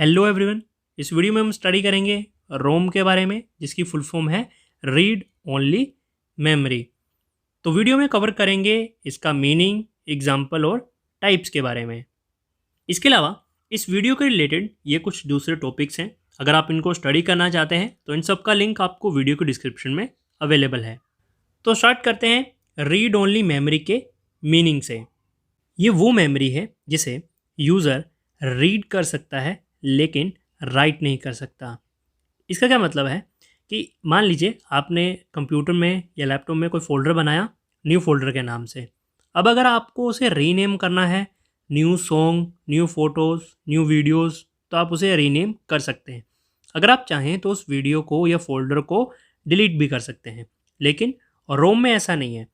Hello everyone. इस video में हम स्टडी करेंगे रोम के बारे में, जिसकी फुल फॉर्म है रीड ओनली मेमोरी। तो वीडियो में कवर करेंगे इसका मीनिंग, एग्जाम्पल और टाइप्स के बारे में। इसके अलावा इस वीडियो के रिलेटेड ये कुछ दूसरे टॉपिक्स हैं। अगर आप इनको स्टडी करना चाहते हैं तो इन सब का लिंक आपको वीडियो के डिस्क्रिप्शन में अवेलेबल है। तो स्टार्ट करते हैं रीड ओनली मेमोरी के मीनिंग से। ये वो मेमोरी है जिसे यूज़र रीड कर सकता है लेकिन राइट नहीं कर सकता। इसका क्या मतलब है कि मान लीजिए आपने कंप्यूटर में या लैपटॉप में कोई फ़ोल्डर बनाया न्यू फ़ोल्डर के नाम से। अब अगर आपको उसे रीनेम करना है, new song, new photos, new videos, तो आप उसे रीनेम कर सकते हैं। अगर आप चाहें तो उस वीडियो को या फ़ोल्डर को डिलीट भी कर सकते हैं। लेकिन रोम में ऐसा नहीं है,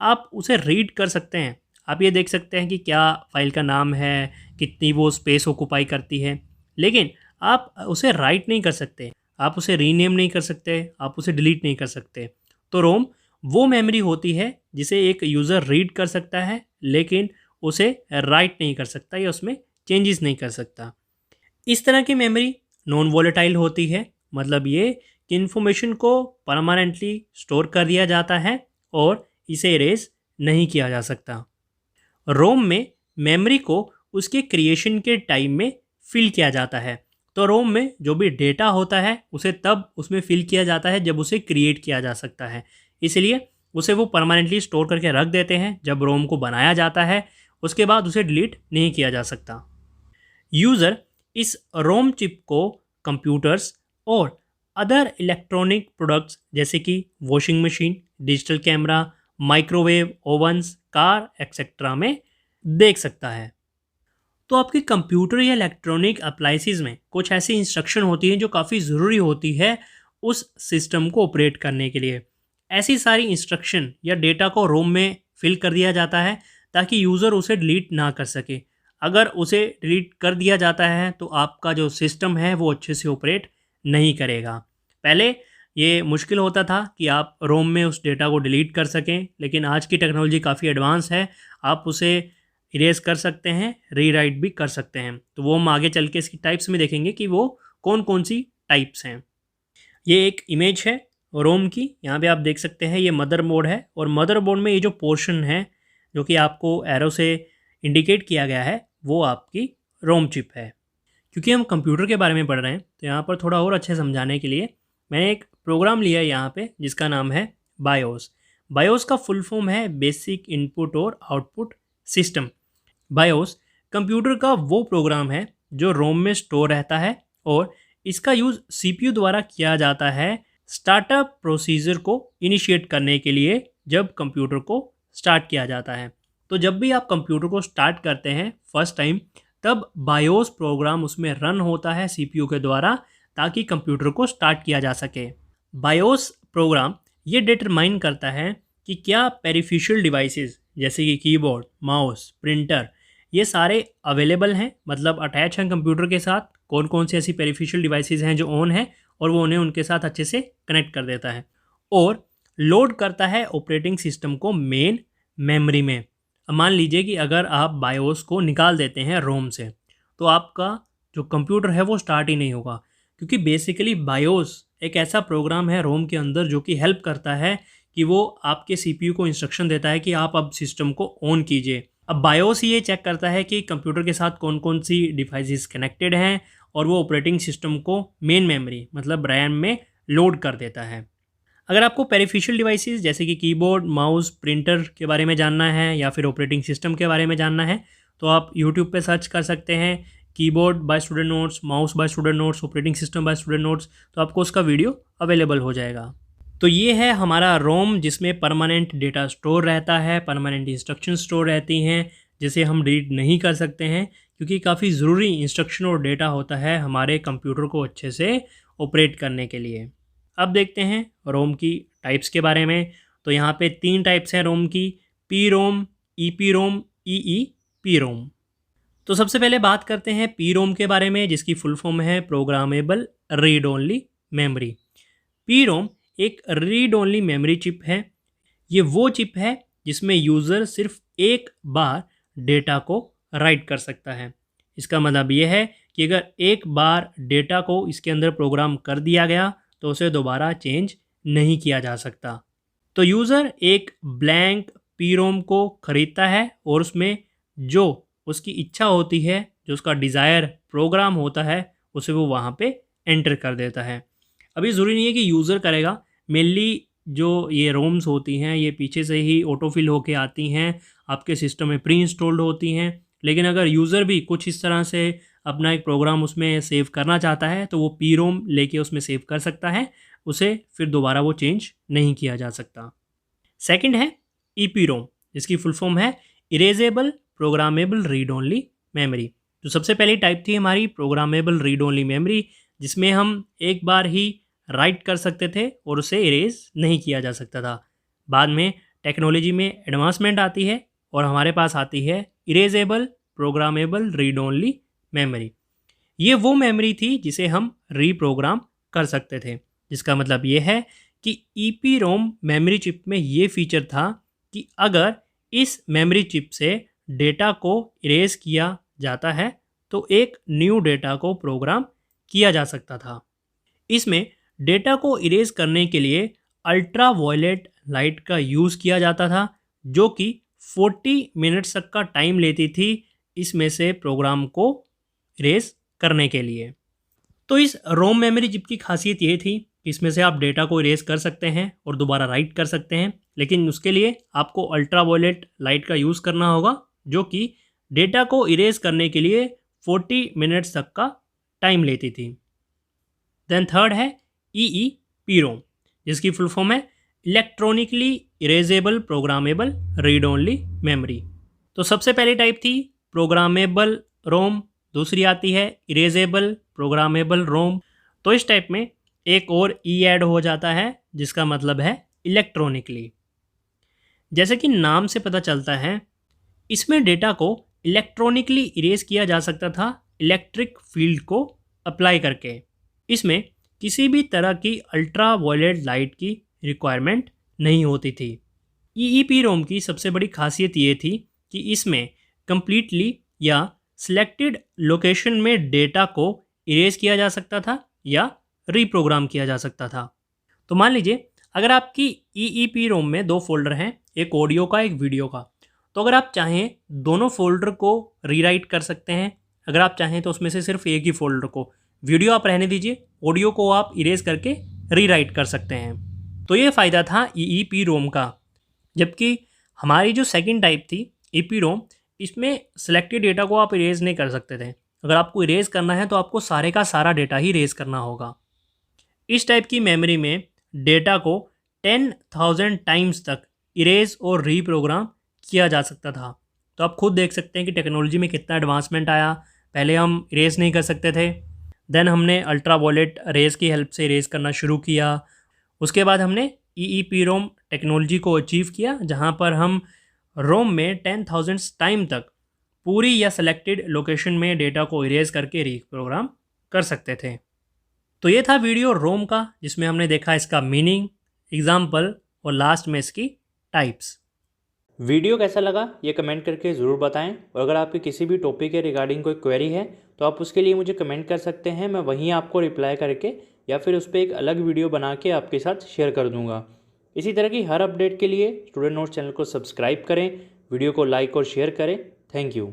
आप उसे रीड कर सकते हैं। आप ये देख सकते हैं कि क्या फ़ाइल का नाम है, कितनी वो स्पेस ऑक्यूपाई करती है, लेकिन आप उसे राइट नहीं कर सकते, आप उसे रीनेम नहीं कर सकते, आप उसे डिलीट नहीं कर सकते। तो रोम वो मेमोरी होती है जिसे एक यूज़र रीड कर सकता है लेकिन उसे राइट नहीं कर सकता या उसमें चेंजेस नहीं कर सकता। इस तरह की मेमोरी नॉन वॉलेटाइल होती है, मतलब ये कि इन्फॉर्मेशन को परमानेंटली स्टोर कर दिया जाता है और इसे इरेज नहीं किया जा सकता। रोम में मेमोरी को उसके क्रिएशन के टाइम में फिल किया जाता है। तो रोम में जो भी डेटा होता है उसे तब उसमें फिल किया जाता है जब उसे क्रिएट किया जा सकता है। इसलिए उसे वो परमानेंटली स्टोर करके रख देते हैं। जब रोम को बनाया जाता है उसके बाद उसे डिलीट नहीं किया जा सकता। यूज़र इस रोम चिप को कंप्यूटर्स और अदर इलेक्ट्रॉनिक प्रोडक्ट्स जैसे कि washing machine, digital camera, microwave ओवन्स, car etcetera में देख सकता है। तो आपके कंप्यूटर या इलेक्ट्रॉनिक अप्लाइंसेस में कुछ ऐसी इंस्ट्रक्शन होती हैं जो काफ़ी ज़रूरी होती है उस सिस्टम को ऑपरेट करने के लिए। ऐसी सारी इंस्ट्रक्शन या डेटा को रोम में फिल कर दिया जाता है ताकि यूज़र उसे डिलीट ना कर सके। अगर उसे डिलीट कर दिया जाता है तो आपका जो सिस्टम है वो अच्छे से ऑपरेट नहीं करेगा। पहले ये मुश्किल होता था कि आप रोम में उस डेटा को डिलीट कर सकें, लेकिन आज की टेक्नोलॉजी काफ़ी एडवांस है। आप उसे इरेज कर सकते हैं, रीराइट भी कर सकते हैं। तो वो हम आगे चल के इसकी टाइप्स में देखेंगे कि वो कौन कौन सी टाइप्स हैं। ये एक इमेज है रोम की, यहाँ पे आप देख सकते हैं ये मदरबोर्ड है और मदरबोर्ड में ये जो पोर्शन है जो कि आपको एरो से इंडिकेट किया गया है वो आपकी रोम चिप है। क्योंकि हम कंप्यूटर के बारे में पढ़ रहे हैं तो यहाँ पर थोड़ा और अच्छे समझाने के लिए मैंने एक प्रोग्राम लिया है यहाँ पे जिसका नाम है बायोस। बायोस का फुल फॉर्म है बेसिक इनपुट और आउटपुट सिस्टम। बायोस कंप्यूटर का वो प्रोग्राम है जो रोम में स्टोर रहता है और इसका यूज़ सीपीयू द्वारा किया जाता है स्टार्टअप प्रोसीजर को इनिशिएट करने के लिए जब कंप्यूटर को स्टार्ट किया जाता है। तो जब भी आप कंप्यूटर को स्टार्ट करते हैं फर्स्ट टाइम, तब बायोस प्रोग्राम उसमें रन होता है सीपीयू के द्वारा ताकि कंप्यूटर को स्टार्ट किया जा सके। बायोस प्रोग्राम ये डिटरमाइन करता है कि क्या पेरिफेरल डिवाइसेस जैसे कि कीबोर्ड, माउस, प्रिंटर ये सारे अवेलेबल हैं, मतलब अटैच हैं कंप्यूटर के साथ। कौन कौन सी ऐसी पेरिफेरल डिवाइसेस हैं जो ऑन है और वो उन्हें उनके साथ अच्छे से कनेक्ट कर देता है और लोड करता है ऑपरेटिंग सिस्टम को मेन मेमोरी में। अब मान लीजिए कि अगर आप बायोस को निकाल देते हैं रोम से तो आपका जो कंप्यूटर है वो स्टार्ट ही नहीं होगा, क्योंकि बेसिकली बायोस एक ऐसा प्रोग्राम है रोम के अंदर जो कि हेल्प करता है कि वो आपके सीपीयू को इंस्ट्रक्शन देता है कि आप अब सिस्टम को ऑन कीजिए। अब बायोस ये चेक करता है कि कंप्यूटर के साथ कौन कौन सी डिवाइसेस कनेक्टेड हैं और वो ऑपरेटिंग सिस्टम को मेन मेमोरी मतलब रैम में लोड कर देता है। अगर आपको पेरिफेरल डिवाइसेस जैसे कि कीबोर्ड, माउस, प्रिंटर के बारे में जानना है या फिर ऑपरेटिंग सिस्टम के बारे में जानना है तो आप यूट्यूब पे सर्च कर सकते हैं keyboard by student notes, mouse by student notes, operating system by student notes, तो आपको उसका वीडियो अवेलेबल हो जाएगा। तो ये है हमारा रोम जिसमें परमानेंट डेटा स्टोर रहता है, परमानेंट इंस्ट्रक्शन स्टोर रहती हैं जिसे हम डिलीट नहीं कर सकते हैं, क्योंकि काफ़ी ज़रूरी इंस्ट्रक्शन और डेटा होता है हमारे कंप्यूटर को अच्छे से ऑपरेट करने के लिए। अब देखते हैं रोम की टाइप्स के बारे में। तो यहाँ पे 3 टाइप्स हैं रोम की, P ROM, E P ROM, E P ROM. तो सबसे पहले बात करते हैं पी रोम के बारे में जिसकी फुल फॉर्म है programmable read only memory. P ROM एक रीड ओनली मेमोरी चिप है। ये वो चिप है जिसमें यूज़र सिर्फ एक बार डेटा को राइट कर सकता है। इसका मतलब ये है कि अगर एक बार डेटा को इसके अंदर प्रोग्राम कर दिया गया तो उसे दोबारा चेंज नहीं किया जा सकता। तो यूज़र एक ब्लैंक पी-रोम को ख़रीदता है और उसमें जो उसकी इच्छा होती है, जो उसका डिज़ायर प्रोग्राम होता है, उसे वो वहाँ पे एंटर कर देता है। अभी ज़रूरी नहीं है कि यूज़र करेगा, मेनली जो ये रोम्स होती हैं ये पीछे से ही ऑटोफिल होके आती हैं, आपके सिस्टम में प्री इंस्टॉल्ड होती हैं। लेकिन अगर यूज़र भी कुछ इस तरह से अपना एक प्रोग्राम उसमें सेव करना चाहता है तो वो पी-रोम लेके उसमें सेव कर सकता है, उसे फिर दोबारा वो चेंज नहीं किया जा सकता। सेकंड है ईपीरोम, जिसकी फुल फॉर्म है erasable programmable read only memory. तो सबसे पहली टाइप थी हमारी प्रोग्रामेबल रीड ओनली मेमोरी, जिसमें हम एक बार ही राइट कर सकते थे और उसे इरेज नहीं किया जा सकता था। बाद में टेक्नोलॉजी में एडवांसमेंट आती है और हमारे पास आती है erasable programmable read only memory. ये वो मेमोरी थी जिसे हम रीप्रोग्राम कर सकते थे, जिसका मतलब ये है कि ईपीरोम मेमोरी चिप में ये फीचर था कि अगर इस मेमोरी चिप से डेटा को इरेज किया जाता है तो एक न्यू डेटा को प्रोग्राम किया जा सकता था। इसमें डेटा को इरेज करने के लिए अल्ट्रा वायलेट लाइट का यूज़ किया जाता था, जो कि 40 मिनट्स तक का टाइम लेती थी इसमें से प्रोग्राम को इरेज करने के लिए। तो इस रोम मेमोरी चिप की खासियत ये थी कि इसमें से आप डेटा को इरेज कर सकते हैं और दोबारा राइट कर सकते हैं, लेकिन उसके लिए आपको अल्ट्रा वायलेट लाइट का यूज़ करना होगा, जो कि डेटा को इरेज करने के लिए 40 मिनट्स तक का टाइम लेती थी। देन थर्ड है ईईपीरोम, जिसकी फुल फॉर्म है electronically erasable programmable read only memory. तो सबसे पहली टाइप थी प्रोग्रामेबल रोम, दूसरी आती है इरेजेबल प्रोग्रामेबल रोम। तो इस टाइप में एक और ई ऐड हो जाता है, जिसका मतलब है इलेक्ट्रॉनिकली। जैसे कि नाम से पता चलता है, इसमें डेटा को इलेक्ट्रॉनिकली इरेज किया जा सकता था इलेक्ट्रिक फील्ड को अप्लाई करके। इसमें किसी भी तरह की अल्ट्रा वायलेट लाइट की रिक्वायरमेंट नहीं होती थी। ईईपीरोम की सबसे बड़ी खासियत ये थी कि इसमें कंप्लीटली या सिलेक्टेड लोकेशन में डेटा को इरेज किया जा सकता था या रीप्रोग्राम किया जा सकता था। तो मान लीजिए अगर आपकी ईईपीरोम में 2 फोल्डर हैं, एक ऑडियो का एक वीडियो का, तो अगर आप चाहें दोनों फोल्डर को रीराइट कर सकते हैं। अगर आप चाहें तो उसमें से सिर्फ एक ही फोल्डर को, वीडियो आप रहने दीजिए, ऑडियो को आप इरेज करके रीराइट कर सकते हैं। तो ये फ़ायदा था ईईपीरोम का। जबकि हमारी जो सेकंड टाइप थी ईपीरोम, इसमें सिलेक्टेड डेटा को आप इरेज नहीं कर सकते थे। अगर आपको इरेज करना है तो आपको सारे का सारा डेटा ही इरेज करना होगा। इस टाइप की मेमोरी में डेटा को 10,000 टाइम्स तक इरेज और रीप्रोग्राम किया जा सकता था। तो आप खुद देख सकते हैं कि टेक्नोलॉजी में कितना एडवांसमेंट आया। पहले हम इरेज नहीं कर सकते थे, देन हमने अल्ट्रा वायलेट रेज की हेल्प से इरेज करना शुरू किया। उसके बाद हमने ईईपीरोम टेक्नोलॉजी को अचीव किया, जहां पर हम रोम में 10,000 टाइम तक पूरी या सेलेक्टेड लोकेशन में डेटा को इरेज करके रीप्रोग्राम कर सकते थे। तो ये था वीडियो रोम का, जिसमें हमने देखा इसका मीनिंग, एग्जाम्पल और लास्ट में इसकी टाइप्स। वीडियो कैसा लगा ये कमेंट करके ज़रूर बताएं, और अगर आपके किसी भी टॉपिक के रिगार्डिंग कोई क्वेरी है तो आप उसके लिए मुझे कमेंट कर सकते हैं। मैं वहीं आपको रिप्लाई करके या फिर उस पर एक अलग वीडियो बना के आपके साथ शेयर कर दूंगा। इसी तरह की हर अपडेट के लिए स्टूडेंट नोट्स चैनल को सब्सक्राइब करें, वीडियो को लाइक और शेयर करें। Thank you.